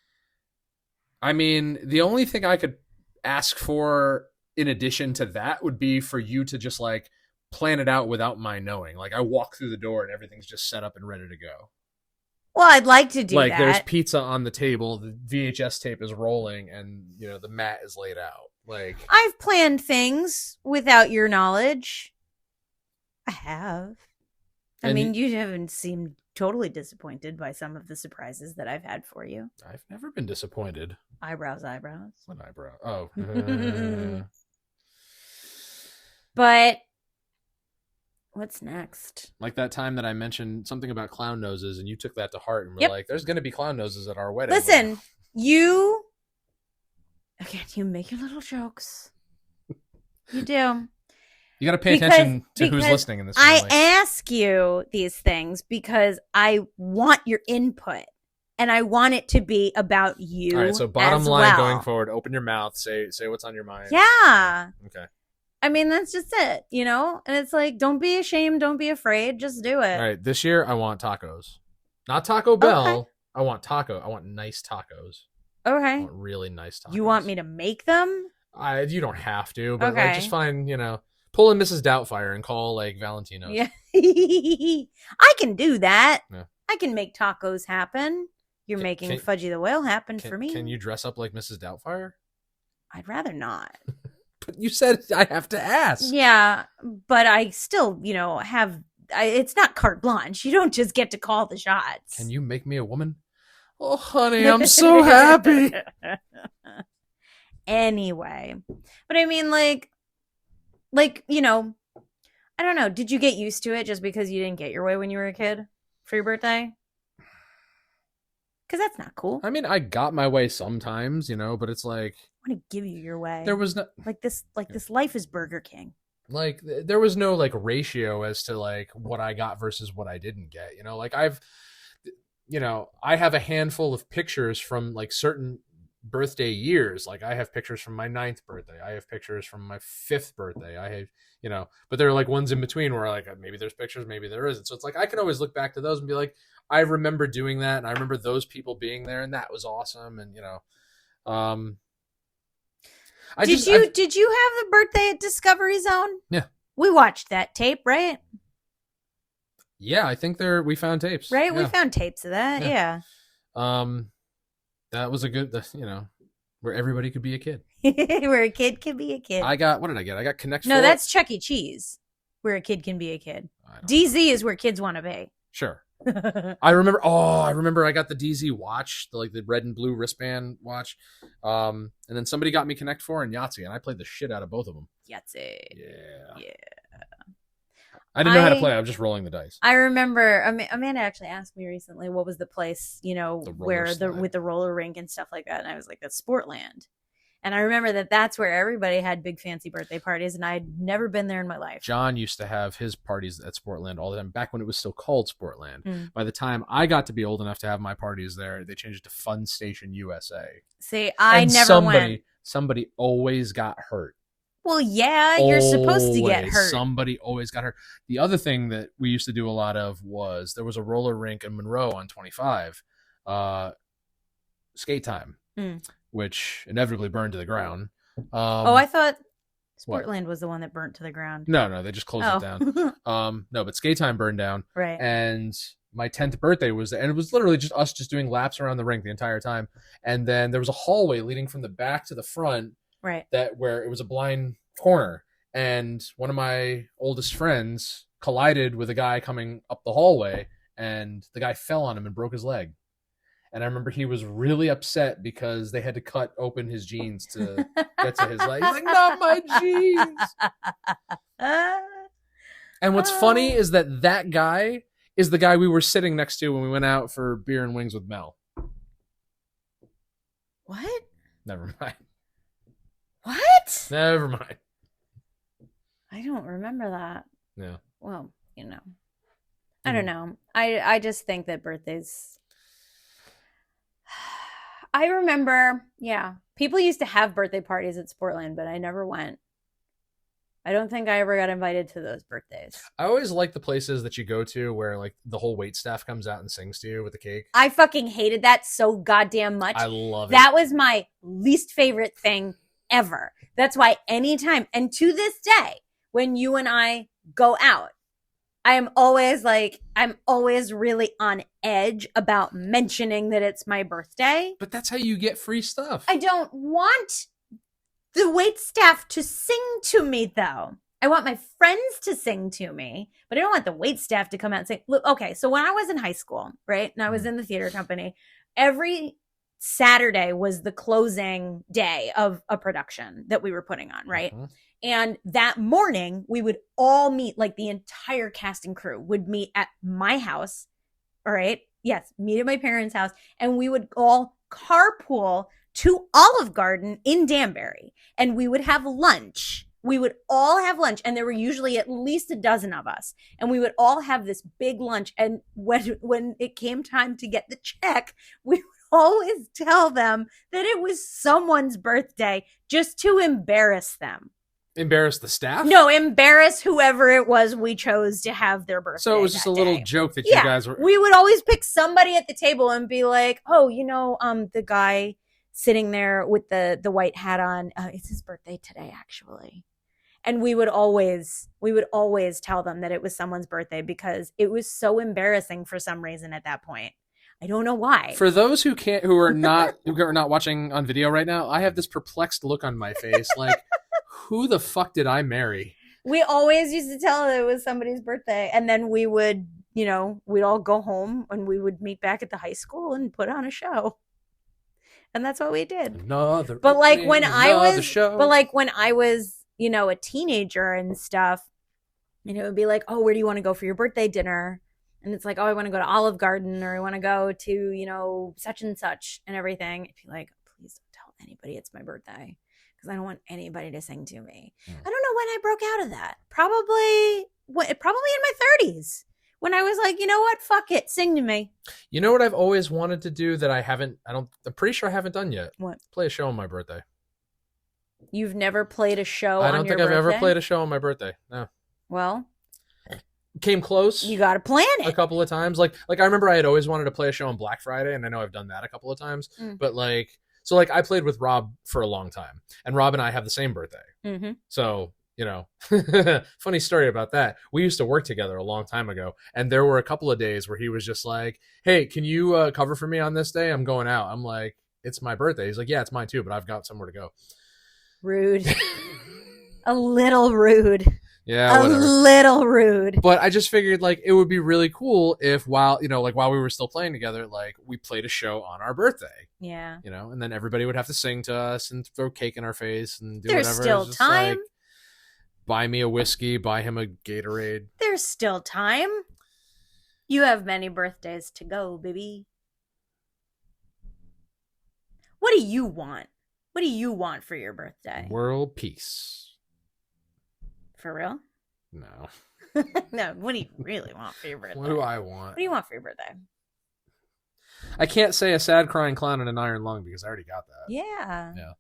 I mean, the only thing I could ask for in addition to that would be for you to just like plan it out without my knowing. Like I walk through the door and everything's just set up and ready to go. Well, I'd like to do that. Like there's pizza on the table, the VHS tape is rolling, and you know the mat is laid out. Like I've planned things without your knowledge. I have. I mean, you haven't seemed totally disappointed by some of the surprises that I've had for you. I've never been disappointed. Eyebrows. What eyebrow? Oh. But what's next? Like that time that I mentioned something about clown noses, and you took that to heart and were like, there's going to be clown noses at our wedding. Listen, you make your little jokes. You do. You got to pay attention to who's listening in this family. I ask you these things because I want your input, and I want it to be about you. All right, so bottom line going forward, open your mouth, say what's on your mind. Yeah. Okay. I mean, that's just it, you know? And it's like, don't be ashamed, don't be afraid, just do it. All right, this year I want tacos. Not Taco Bell. Okay. I want nice tacos. Okay. I want really nice tacos. You want me to make them? You don't have to, but like, just find, you know, pull in Mrs. Doubtfire and call like Valentino's. Yeah. I can do that. Yeah. I can make tacos happen. You're making Fudgy the Whale happen for me. Can you dress up like Mrs. Doubtfire? I'd rather not. But you said I have to ask. Yeah, but I still, it's not carte blanche. You don't just get to call the shots. Can you make me a woman? Oh, honey, I'm so happy. Anyway, but I mean, like, I don't know. Did you get used to it just because you didn't get your way when you were a kid for your birthday? Because that's not cool. I mean, I got my way sometimes, but it's like, I want to give you your way. There was no this life is Burger King. Like there was no like ratio as to like what I got versus what I didn't get. Like I have a handful of pictures from like certain birthday years. Like I have pictures from my 9th birthday. I have pictures from my 5th birthday. I have, but there are like ones in between where like maybe there's pictures, maybe there isn't. So it's like I can always look back to those and be like, I remember doing that, and I remember those people being there, and that was awesome. And did you have the birthday at Discovery Zone? Yeah, we watched that tape, right? Yeah, I think we found tapes. Right, yeah. We found tapes of that. Yeah. That was a good, where everybody could be a kid. Where a kid can be a kid. What did I get? I got Connect. No, that's Chuck E. Cheese, where a kid can be a kid. DZ is where kids want to be. Sure. I remember I got the DZ watch, the red and blue wristband watch. And then somebody got me Connect 4 and Yahtzee, and I played the shit out of both of them. Yahtzee. Yeah. I didn't know how to play. I was just rolling the dice. I remember Amanda actually asked me recently what was the place, with the roller rink and stuff like that. And I was like, that's Sportland. And I remember that's where everybody had big fancy birthday parties, and I'd never been there in my life. John used to have his parties at Sportland all the time, back when it was still called Sportland. By the time I got to be old enough to have my parties there, they changed it to Fun Station USA. See, I never went. Somebody always got hurt. Well, yeah, you're supposed to get hurt. Somebody always got hurt. The other thing that we used to do a lot of was there was a roller rink in Monroe on 25, Skate Time. Which inevitably burned to the ground. I thought Sportland was the one that burnt to the ground. No, they just closed it down. No, but Skate Time burned down. Right. And my 10th birthday was there, and it was literally just us just doing laps around the rink the entire time. And then there was a hallway leading from the back to the front. Right. Where it was a blind corner. And one of my oldest friends collided with a guy coming up the hallway, and the guy fell on him and broke his leg. And I remember he was really upset because they had to cut open his jeans to get to his leg. He's like, not my jeans. And what's funny is that guy is the guy we were sitting next to when we went out for beer and wings with Mel. What? Never mind. What? Never mind. I don't remember that. Yeah. Well, I don't know. I just think that birthdays... I remember, people used to have birthday parties at Sportland, but I never went. I don't think I ever got invited to those birthdays. I always like the places that you go to where like the whole wait staff comes out and sings to you with the cake. I fucking hated that so goddamn much. I love it. That was my least favorite thing ever. That's why anytime, and to this day, when you and I go out, I'm always really on edge about mentioning that it's my birthday. But that's how you get free stuff. I don't want the wait staff to sing to me, though. I want my friends to sing to me, but I don't want the wait staff to come out and sing. Look, okay, so when I was in high school, right, and I was in the theater company, every Saturday was the closing day of a production that we were putting on, right? Mm-hmm. And that morning, we would all meet, like the entire cast and crew would meet at my house, all right? Yes, meet at my parents' house. And we would all carpool to Olive Garden in Danbury. And we would have lunch. We would all have lunch. And there were usually at least a dozen of us. And we would all have this big lunch. And when it came time to get the check, we would always tell them that it was someone's birthday just to embarrass them. Embarrass the staff? No, embarrass whoever it was we chose to have their birthday. So it was just a little joke that you guys were... We would always pick somebody at the table and be like, oh, the guy sitting there with the white hat on, it's his birthday today, actually. And we would always tell them that it was someone's birthday because it was so embarrassing for some reason at that point. I don't know why. For those who are not watching on video right now, I have this perplexed look on my face, like, who the fuck did I marry? We always used to tell it was somebody's birthday, and then we would, we'd all go home and we would meet back at the high school and put on a show. And that's what we did. But like when I was, a teenager and stuff, and it would be like, oh, where do you want to go for your birthday dinner? And it's like, oh, I want to go to Olive Garden, or I want to go to, such and such and everything. I'd be like, please don't tell anybody it's my birthday, because I don't want anybody to sing to me. I don't know when I broke out of that. Probably in my 30s, when I was like, you know what? Fuck it. Sing to me. You know what I've always wanted to do that I'm pretty sure I haven't done yet? What? Play a show on my birthday. You've never played a show on your birthday? I don't think I've ever played a show on my birthday. No. Well, came close. You got to plan it a couple of times. Like I remember I had always wanted to play a show on Black Friday, and I know I've done that a couple of times. But so I played with Rob for a long time, and Rob and I have the same birthday. Mm-hmm. So, funny story about that. We used to work together a long time ago, and there were a couple of days where he was just like, hey, can you cover for me on this day? I'm going out. I'm like, it's my birthday. He's like, yeah, it's mine too, but I've got somewhere to go. Rude. A little rude. Yeah, whatever. Little rude. But I just figured it would be really cool if while we were still playing together, we played a show on our birthday. Yeah. And then everybody would have to sing to us and throw cake in our face and do There's whatever. There's still time. Buy me a whiskey, buy him a Gatorade. There's still time. You have many birthdays to go, baby. What do you want? What do you want for your birthday? World peace. For real? No. No, what do you really want for your birthday? What do I want? What do you want for your birthday? I can't say a sad crying clown and an iron lung because I already got that. Yeah. Yeah.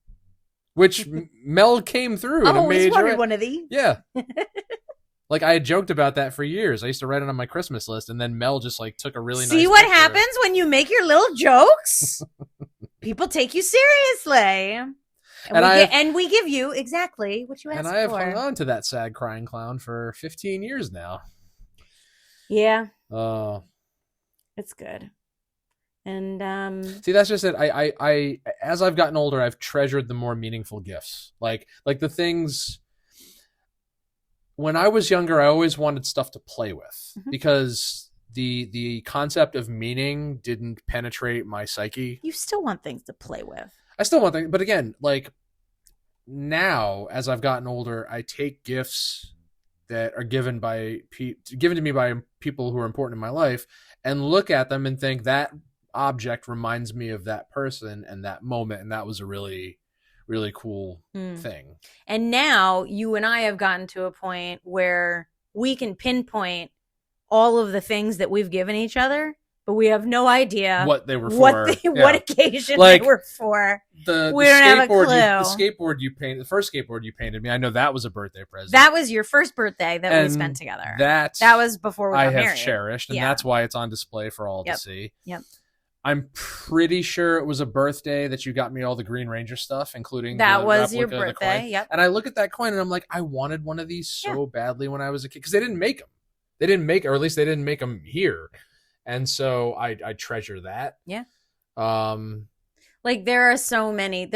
Which Mel came through in a major... I always wanted one of these. Yeah. I had joked about that for years. I used to write it on my Christmas list, and then Mel just took a really nice See what picture. Happens when you make your little jokes? People take you seriously. And we give you exactly what you asked for. And I have hung on to that sad crying clown for 15 years now. Yeah. It's good. And see, that's just it. I as I've gotten older, I've treasured the more meaningful gifts. Like the things. When I was younger, I always wanted stuff to play with because the concept of meaning didn't penetrate my psyche. You still want things to play with. I still want things, but again, now as I've gotten older, I take gifts that are given to me by people who are important in my life and look at them and think that object reminds me of that person and that moment, and that was a really, really cool thing. And now you and I have gotten to a point where we can pinpoint all of the things that we've given each other, but we have no idea what they were for, what occasion they were for. We don't have a clue. The first skateboard you painted me, I know that was a birthday present. That was your first birthday that we spent together. That was before we got married. I have cherished, and that's why it's on display for all to see. Yep. I'm pretty sure it was a birthday that you got me all the Green Ranger stuff, including that was your birthday. Yep. And I look at that coin and I'm like, I wanted one of these so badly when I was a kid because they didn't make them. They didn't make, or at least they didn't make them here. And so I treasure that. Yeah. There are so many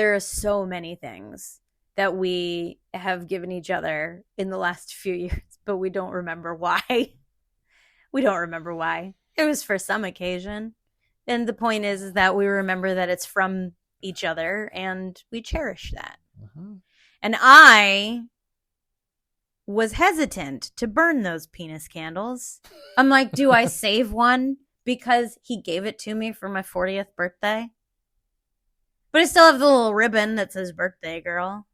things that we have given each other in the last few years, but we don't remember why. We don't remember why. It was for some occasion. And the point is that we remember that it's from each other and we cherish that. Mm-hmm. And I was hesitant to burn those penis candles. I'm like, do I save one because he gave it to me for my 40th birthday? But I still have the little ribbon that says birthday girl.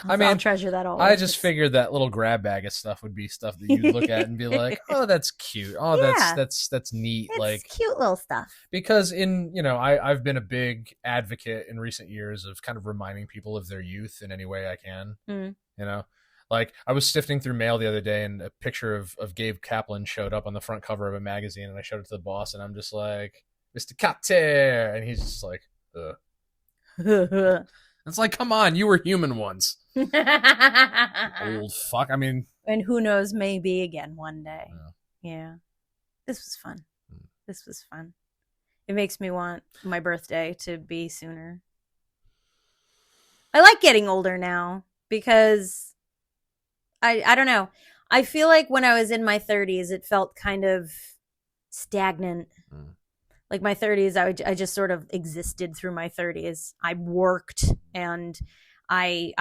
I'll treasure that always. I just figured that little grab bag of stuff would be stuff that you'd look at and be like, oh, that's cute. Oh, that's neat. It's cute little stuff. Because I've been a big advocate in recent years of kind of reminding people of their youth in any way I can. I was sifting through mail the other day and a picture of Gabe Kaplan showed up on the front cover of a magazine, and I showed it to the boss, and I'm just like, Mr. Kater, and he's just like, ugh. It's like, come on, you were human once. Old fuck. I mean, and who knows, maybe again one day. Yeah. This was fun. This was fun. It makes me want my birthday to be sooner. I like getting older now because I don't know. I feel like when I was in my 30s, it felt kind of stagnant. Like my 30s, I just sort of existed through my 30s. I worked and I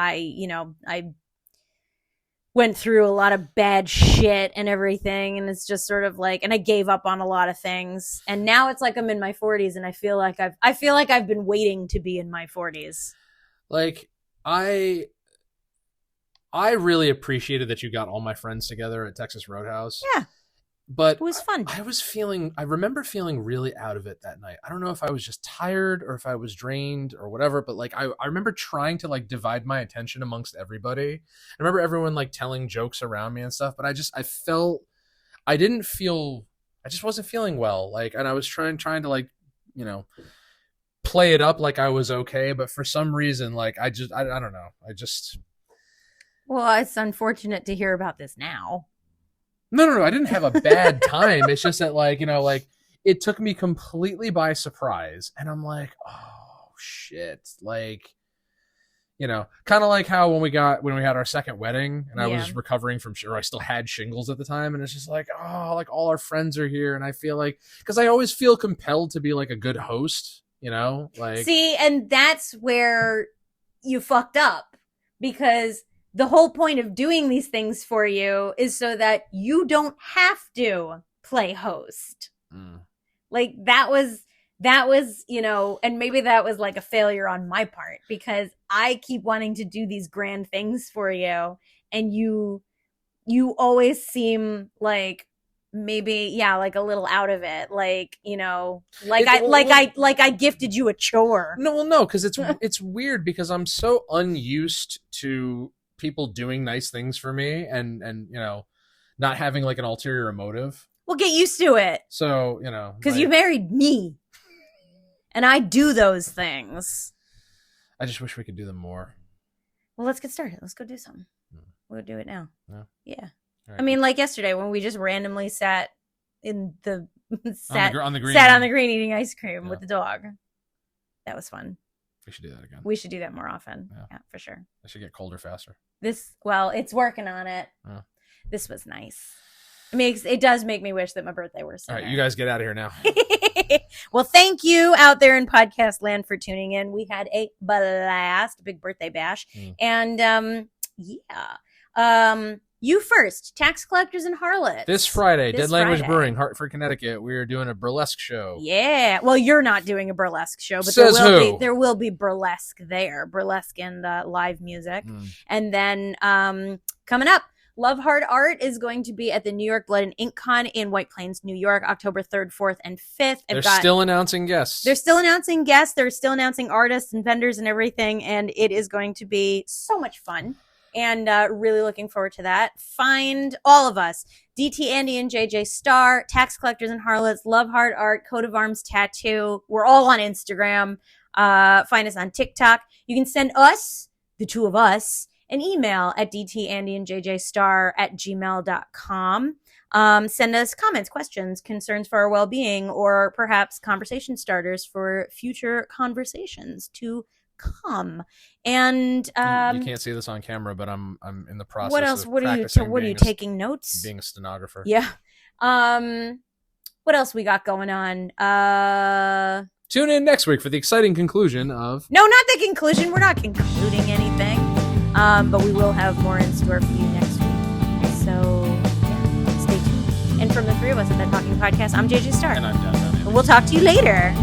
went through a lot of bad shit and everything. And it's just sort of like, and I gave up on a lot of things. And now it's like I'm in my 40s and I feel like I've been waiting to be in my 40s. Like I really appreciated that you got all my friends together at Texas Roadhouse. Yeah. But it was fun. I remember feeling really out of it that night. I don't know if I was just tired or if I was drained or whatever, but like I remember trying to like divide my attention amongst everybody. I remember everyone like telling jokes around me and stuff, but I just wasn't feeling well. Like, and I was trying to like, you know, play it up like I was okay, but for some reason, like I don't know. Well, it's unfortunate to hear about this now. No. I didn't have a bad time. It's just that, like, you know, like it took me completely by surprise, and I'm like, oh shit, like, you know, kind of like how when we had our second wedding, and I was recovering from, or I still had shingles at the time, and it's just like, oh, like all our friends are here, and I feel like, because I always feel compelled to be like a good host, you know, like. See, and that's where you fucked up, because the whole point of doing these things for you is so that you don't have to play host. Like that was, you know, and maybe that was like a failure on my part, because I keep wanting to do these grand things for you. And you always seem like maybe, like a little out of it. Like, you know, I gifted you a chore. No, because it's weird, because I'm so unused to people doing nice things for me and you know, not having like an ulterior motive. Well, get used to it. So, you know, because you married me and I do those things. I just wish we could do them more. Well, let's get started. Let's go do something. We'll do it now. Yeah. Right. I mean, like yesterday when we just randomly sat in the on the green, sat on the green eating ice cream with the dog. That was fun. We should do that again. We should do that more often. Yeah, for sure. I should get colder faster. It's working on it. This was nice. It does make me wish that my birthday were sooner. All right, you guys get out of here now. Well, thank you out there in podcast land for tuning in. We had a blast, big birthday bash. And you first, Tax Collectors and Harlots. This Friday, Dead Language Brewing, Hartford, Connecticut. We are doing a burlesque show. Yeah. Well, you're not doing a burlesque show, but there will be burlesque there. Burlesque and live music. And then coming up, Love Hard Art is going to be at the New York Blood and Ink Con in White Plains, New York, October 3rd, 4th, and 5th. They're still announcing guests. They're still announcing guests. They're still announcing artists and vendors and everything. And it is going to be so much fun. And really looking forward to that. Find all of us, DT, Andy, and JJ Star, Tax Collectors and Harlots, Love Hard Art, Coat of Arms Tattoo. We're all on Instagram. Find us on TikTok. You can send us, the two of us, an email at dtandyandjjstar@gmail.com. Send us comments, questions, concerns for our well-being, or perhaps conversation starters for future conversations to come. And you can't see this on camera, but I'm in the process. What else? What are you taking notes? Being a stenographer. Yeah. What else we got going on? Tune in next week for the exciting conclusion of. No, not the conclusion. We're not concluding anything. But we will have more in store for you next week. So stay tuned. And from the three of us at That Talking Podcast, I'm JJ Star. And I'm Dan. We'll talk to you later.